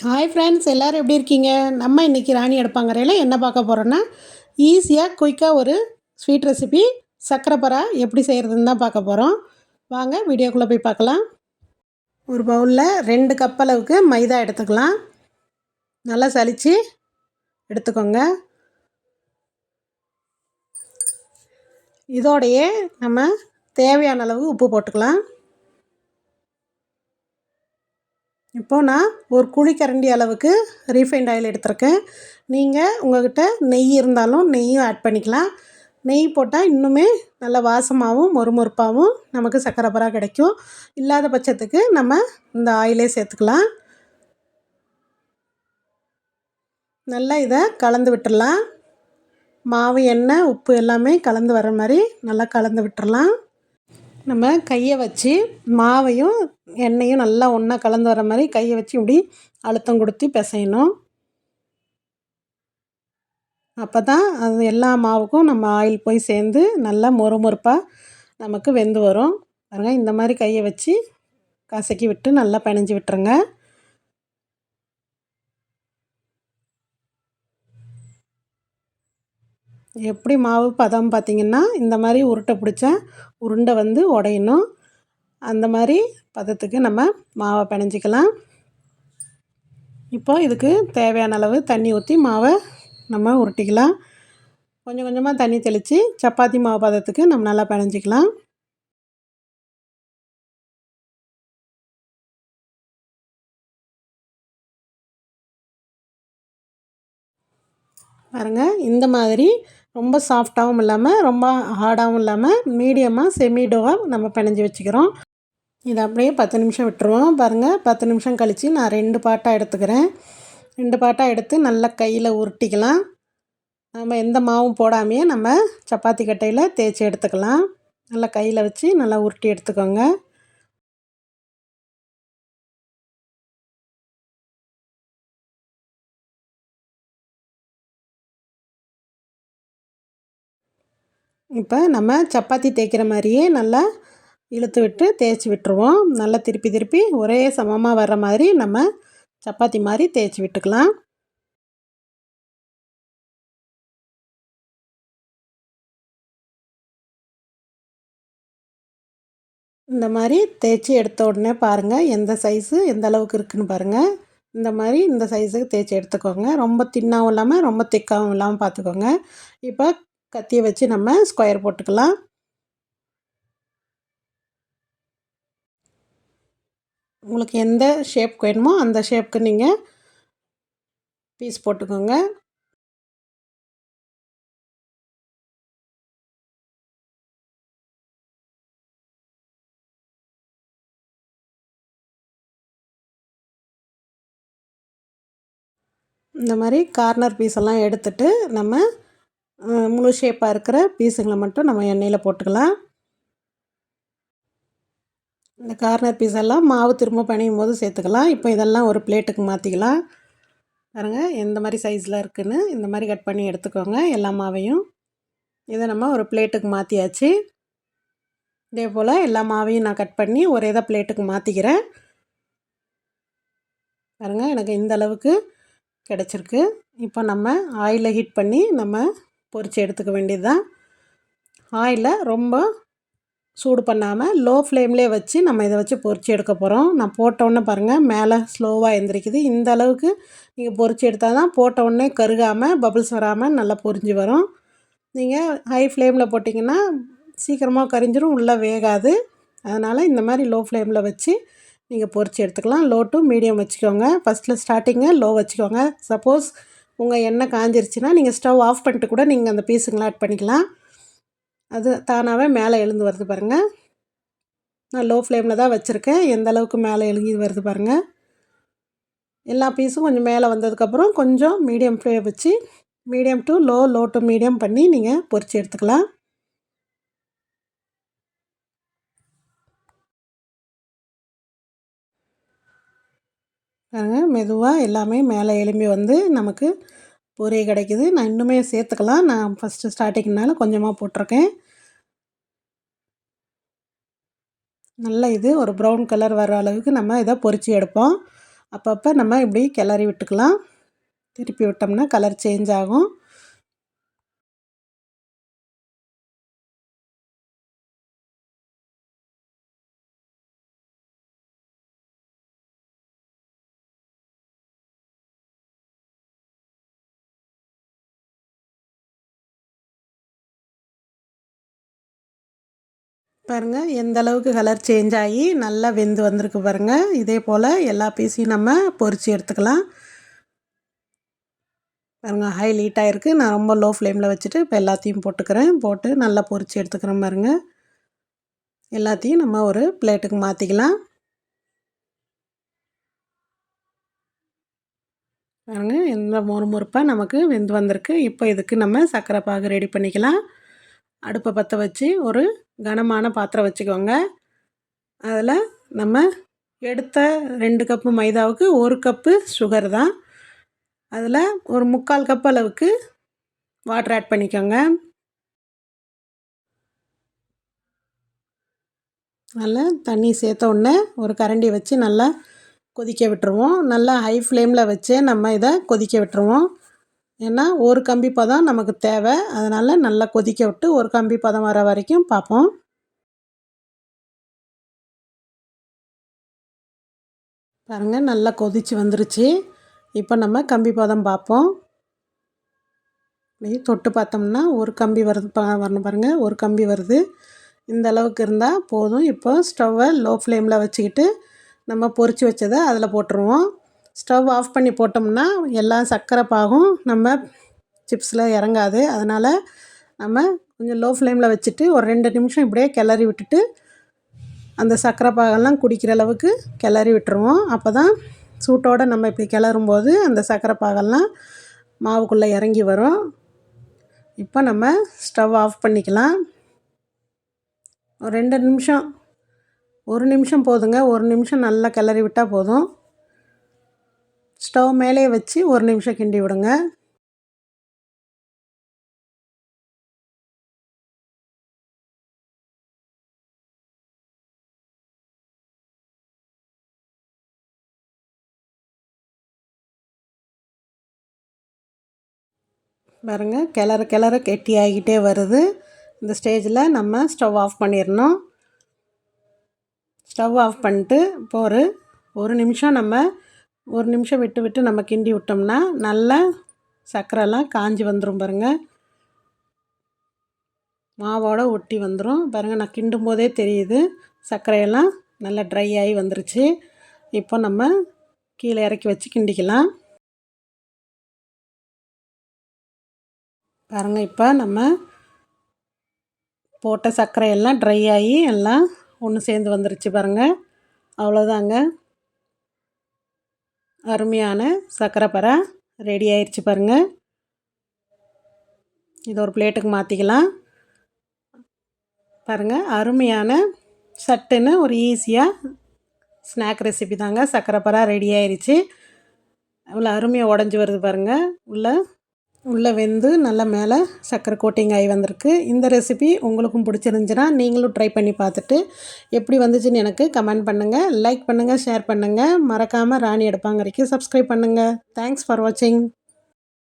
Hi friends, எல்லோரும் எப்படி இருக்கீங்க? நம்ம இன்றைக்கி ராணி அடுப்பாங்கரையில் என்ன பார்க்க போகிறோன்னா, ஈஸியாக குயிக்காக ஒரு ஸ்வீட் ரெசிபி சர்க்கரை பரா எப்படி செய்கிறதுன்னு தான் பார்க்க போகிறோம். வாங்க வீடியோக்குள்ளே போய் பார்க்கலாம். ஒரு பவுலில் 2 கப் அளவுக்கு மைதா எடுத்துக்கலாம். நல்லா சலித்து எடுத்துக்கோங்க. இதோடையே நம்ம தேவையான அளவு உப்பு போட்டுக்கலாம். இப்போது நான் ஒரு குழிக்கரண்டி அளவுக்கு ரீஃபைண்ட் ஆயில் எடுத்திருக்கேன். நீங்கள் உங்கள்கிட்ட நெய் இருந்தாலும் நெய்யும் ஆட் பண்ணிக்கலாம். நெய் போட்டால் இன்னுமே நல்ல வாசமாகவும் மொறுமொறுப்பாகவும் நமக்கு சர்க்கரை பரா கிடைக்கும். இல்லாத பட்சத்துக்கு நம்ம இந்த ஆயிலே சேர்த்துக்கலாம். நல்லா இதை கலந்து விட்டுடலாம். மாவு, எண்ணெய், உப்பு எல்லாமே கலந்து வர மாதிரி நல்லா கலந்து விட்டுடலாம். நம்ம கையை வச்சு மாவையும் எண்ணெயும் நல்லா ஒன்றா கலந்து வர மாதிரி கையை வச்சு இப்படி அழுத்தம் கொடுத்து பிசையணும். அப்போ தான் அது எல்லா மாவுக்கும் நம்ம ஆயில் போய் சேர்ந்து நல்லா மொறுமொறுப்பாக நமக்கு வெந்து வரும். பாருங்கள், இந்த மாதிரி கையை வச்சு கசக்கி விட்டு நல்லா பிணைஞ்சி விட்டுருங்க. எப்படி மாவு பதம் பார்த்திங்கன்னா, இந்த மாதிரி உருட்டை பிடிச்சா உருண்டை வந்து உடையணும். அந்த மாதிரி பதத்துக்கு நம்ம மாவை பிணைஞ்சிக்கலாம். இப்போ இதுக்கு தேவையான அளவு தண்ணி ஊற்றி மாவை நம்ம உருட்டிக்கலாம். கொஞ்சம் கொஞ்சமாக தண்ணி தெளித்து சப்பாத்தி மாவு பதத்துக்கு நம்ம நல்லா பிணைஞ்சிக்கலாம். பாருங்கள், இந்த மாதிரி ரொம்ப சாஃப்டாகவும் இல்லாமல் ரொம்ப ஹார்டாகவும் இல்லாமல் மீடியமாக செமிடோவாக நம்ம பிணைஞ்சி வச்சுக்கிறோம். இதை அப்படியே 10 நிமிஷம் விட்டுருவோம். பாருங்கள், 10 நிமிஷம் கழித்து நான் 2 பாட்டாக எடுத்துக்கிறேன். 2 பாட்டாக எடுத்து நல்லா கையில் உருட்டிக்கலாம். நம்ம எந்த மாவும் போடாமையே நம்ம சப்பாத்தி கட்டையில் தேய்ச்சி எடுத்துக்கலாம். நல்லா கையில் வச்சு நல்லா உருட்டி எடுத்துக்கோங்க. இப்போ நம்ம சப்பாத்தி தேய்க்கிற மாதிரியே நல்லா இழுத்து விட்டு தேய்ச்சி விட்டுருவோம். நல்லா திருப்பி திருப்பி ஒரே சமமாக வர்ற மாதிரி நம்ம சப்பாத்தி மாதிரி தேய்ச்சி விட்டுக்கலாம். இந்த மாதிரி தேய்ச்சி எடுத்த உடனே பாருங்கள், எந்த சைஸு எந்த அளவுக்கு இருக்குதுன்னு பாருங்கள். இந்த மாதிரி இந்த சைஸுக்கு தேய்ச்சி எடுத்துக்கோங்க. ரொம்ப தின்னாகவும் இல்லாமல் ரொம்ப திக்காகவும் இல்லாமல் பார்த்துக்கோங்க. இப்போ கத்தியை வச்சு நம்ம ஸ்கொயர் போட்டுக்கலாம். உங்களுக்கு எந்த ஷேப் வேணுமோ அந்த ஷேப்புக்கு நீங்கள் பீஸ் போட்டுக்கோங்க. இந்த மாதிரி கார்னர் பீஸெல்லாம் எடுத்துட்டு நம்ம முழு ஷேப்பாக இருக்கிற பீஸுங்களை மட்டும் நம்ம எண்ணெயில் போட்டுக்கலாம். இந்த கார்னர் பீஸ் எல்லாம் மாவு திரும்ப பிணையும் போது சேர்த்துக்கலாம். இப்போ இதெல்லாம் ஒரு பிளேட்டுக்கு மாற்றிக்கலாம். பாருங்கள், எந்த மாதிரி சைஸில் இருக்குதுன்னு இந்த மாதிரி கட் பண்ணி எடுத்துக்கோங்க எல்லா மாவையும். இதை நம்ம ஒரு பிளேட்டுக்கு மாற்றியாச்சு. இதே போல் எல்லா மாவையும் நான் கட் பண்ணி ஒரே இதை பிளேட்டுக்கு மாற்றிக்கிறேன். பாருங்கள், எனக்கு இந்த அளவுக்கு கிடச்சிருக்கு. இப்போ நம்ம ஆயிலில் ஹீட் பண்ணி நம்ம பொரித்து எடுத்துக்க வேண்டியது தான். ஆயிலை ரொம்ப சூடு பண்ணாமல் லோ ஃப்ளேம்லேயே வச்சு நம்ம இதை வச்சு பொரித்து எடுக்க போகிறோம். நான் போட்டோன்னே பாருங்கள், மேலே ஸ்லோவாக எந்திரிக்குது. இந்த அளவுக்கு நீங்கள் பொரித்து எடுத்தால் தான் போட்டோடனே கருகாமல் பபிள்ஸ் வராமல் நல்லா பொரிஞ்சு வரும். நீங்கள் ஹை ஃப்ளேமில் போட்டிங்கன்னா சீக்கிரமாக கரிஞ்சிரும், உள்ளே வேகாது. அதனால் இந்த மாதிரி லோ ஃப்ளேமில் வச்சு நீங்கள் பொரித்து எடுத்துக்கலாம். லோ டு மீடியம் வச்சுக்கோங்க. ஃபஸ்ட்டில் ஸ்டார்டிங்கை லோ வச்சுக்கோங்க. சப்போஸ் உங்கள் எண்ணெய் காஞ்சிருச்சுன்னா நீங்கள் ஸ்டவ் ஆஃப் பண்ணிட்டு கூட நீங்கள் அந்த பீஸுங்களை ஆட் பண்ணிக்கலாம். அது தானாகவே மேலே எழுந்து வருது பாருங்கள். நான் லோ ஃப்ளேமில் தான் வச்சுருக்கேன். எந்த அளவுக்கு மேலே எழுங்கி வருது பாருங்கள். எல்லா பீஸும் கொஞ்சம் மேலே வந்ததுக்கப்புறம் கொஞ்சம் மீடியம் ஃப்ளேம் வச்சு medium to low, low to medium பண்ணி நீங்கள் பொரித்து எடுத்துக்கலாம். பாருங்கள், மெதுவாக எல்லாமே மேலே எழும்பி வந்து நமக்கு பொரி கிடைக்குது. நான் இன்னுமே சேர்த்துக்கலாம். நான் ஃபஸ்ட்டு ஸ்டார்டிங்னால கொஞ்சமாக போட்டிருக்கேன். நல்லா இது ஒரு ப்ரௌன் கலர் வர அளவுக்கு நம்ம இதை பொரித்து எடுப்போம். அப்பப்போ நம்ம இப்படி கிளறி விட்டுக்கலாம். திருப்பி விட்டோம்னா கலர் சேஞ்ச் ஆகும். பாருங்கள் எந்த அளவுக்கு கலர் சேஞ்ச் ஆகி நல்லா வெந்து வந்திருக்கு பாருங்கள். இதே போல் எல்லா பீஸையும் நம்ம பொரித்து எடுத்துக்கலாம். பாருங்கள் ஹை ஹீட் ஆகிருக்கு. நான் ரொம்ப லோ ஃப்ளேமில் வச்சுட்டு இப்போ எல்லாத்தையும் போட்டுக்கிறேன். போட்டு நல்லா பொரித்து எடுத்துக்கிறேன் பாருங்கள். எல்லாத்தையும் நம்ம ஒரு பிளேட்டுக்கு மாற்றிக்கலாம். பாருங்கள் எந்த மொறுமொறுப்பாக நமக்கு வெந்து வந்திருக்கு. இப்போ இதுக்கு நம்ம சர்க்கரை பாகு ரெடி பண்ணிக்கலாம். அடுப்பை பற்ற வச்சு ஒரு கனமான பாத்திரம் வச்சுக்கோங்க. அதில் நம்ம எடுத்த 2 கப்பு மைதாவுக்கு 1 கப்பு சுகர் தான். அதில் ஒரு 3/4 கப் அளவுக்கு வாட்டர் ஆட் பண்ணிக்கோங்க. நல்லா தண்ணி சேர்த்த உடனே ஒரு கரண்டி வச்சு நல்லா கொதிக்க விட்டுருவோம். நல்லா ஹை ஃப்ளேமில் வச்சே நம்ம இதை கொதிக்க விட்டுருவோம். ஏன்னா ஒரு கம்பி பதம் நமக்கு தேவை. அதனால் நல்லா கொதிக்க விட்டு ஒரு கம்பி பதம் வர வரைக்கும் பார்ப்போம். பாருங்கள் நல்லா கொதித்து வந்துருச்சு. இப்போ நம்ம கம்பி பதம் பார்ப்போம். இப்படி தொட்டு பார்த்தோம்னா ஒரு கம்பி வருது வரணும் பாருங்கள். ஒரு கம்பி வருது. இந்த அளவுக்கு இருந்தால் போதும். இப்போ ஸ்டவ்வை லோ ஃப்ளேமில் வச்சுக்கிட்டு நம்ம பொரித்து வச்சதை அதில் போட்டுருவோம். ஸ்டவ் ஆஃப் பண்ணி போட்டோம்னா எல்லா சர்க்கரை பாகும் நம்ம சிப்ஸில் இறங்காது. அதனால் நம்ம கொஞ்சம் லோ ஃப்ளேமில் வச்சுட்டு ஒரு 2 நிமிஷம் இப்படியே கிளறி விட்டுட்டு அந்த சர்க்கரை பாகெல்லாம் குடிக்கிற அளவுக்கு கிளறி விட்டுருவோம். அப்போ தான் சூட்டோடு நம்ம இப்படி கிளறும்போது அந்த சர்க்கரை பாகெல்லாம் மாவுக்குள்ளே இறங்கி வரும். இப்போ நம்ம ஸ்டவ் ஆஃப் பண்ணிக்கலாம். ஒரு 2 நிமிஷம் 1 நிமிஷம் போதுங்க. 1 நிமிஷம் நல்லா கிளறி விட்டால் போதும். ஸ்டவ் மேலே வச்சு 1 நிமிஷம் கிண்டி விடுங்க. பாருங்கள் கிளற கிளற கெட்டி ஆகிக்கிட்டே வருது. இந்த ஸ்டேஜில் நம்ம ஸ்டவ் ஆஃப் பண்ணிடணும். ஸ்டவ் ஆஃப் பண்ணிட்டு இப்போ ஒரு நிமிஷம் நம்ம 1 நிமிஷம் விட்டு விட்டு நம்ம கிண்டி விட்டோம்னா நல்லா சர்க்கரைலாம் காஞ்சி வந்துடும் பாருங்கள். மாவோடு ஒட்டி வந்துடும் பாருங்கள். நான் கிண்டும் போதே தெரியுது சர்க்கரையெல்லாம் நல்லா ட்ரை ஆகி வந்துருச்சு. இப்போ நம்ம கீழே இறக்கி வச்சு கிண்டிக்கலாம். பாருங்கள் இப்போ நம்ம போட்ட சர்க்கரையெல்லாம் ட்ரை ஆகி எல்லாம் ஒன்று சேர்ந்து வந்துருச்சு பாருங்கள். அவ்வளோதாங்க, அருமையான சர்க்கரை பரா ரெடி ஆயிடுச்சு பாருங்கள். இதை ஒரு பிளேட்டுக்கு மாற்றிக்கலாம். பாருங்கள் அருமையான சட்டுன்னு ஒரு ஈஸியாக ஸ்நாக் ரெசிபி தாங்க. சர்க்கரை பரா ரெடி ஆயிடுச்சு. அவ்வளோ அருமையாக உடஞ்சி வருது பாருங்கள். உள்ளே வெந்து நல்லா மேலே சர்க்கரை கோட்டிங் ஆகி வந்திருக்கு. இந்த ரெசிபி உங்களுக்கும் பிடிச்சிருந்துச்சுன்னா நீங்களும் ட்ரை பண்ணி பார்த்துட்டு எப்படி வந்துச்சுன்னு எனக்கு கமெண்ட் பண்ணுங்கள், லைக் பண்ணுங்கள், ஷேர் பண்ணுங்கள். மறக்காமல் ராணி அடுப்பாங்கரைக்கு சப்ஸ்கிரைப் பண்ணுங்கள். தேங்க்ஸ் ஃபார் வாட்சிங்.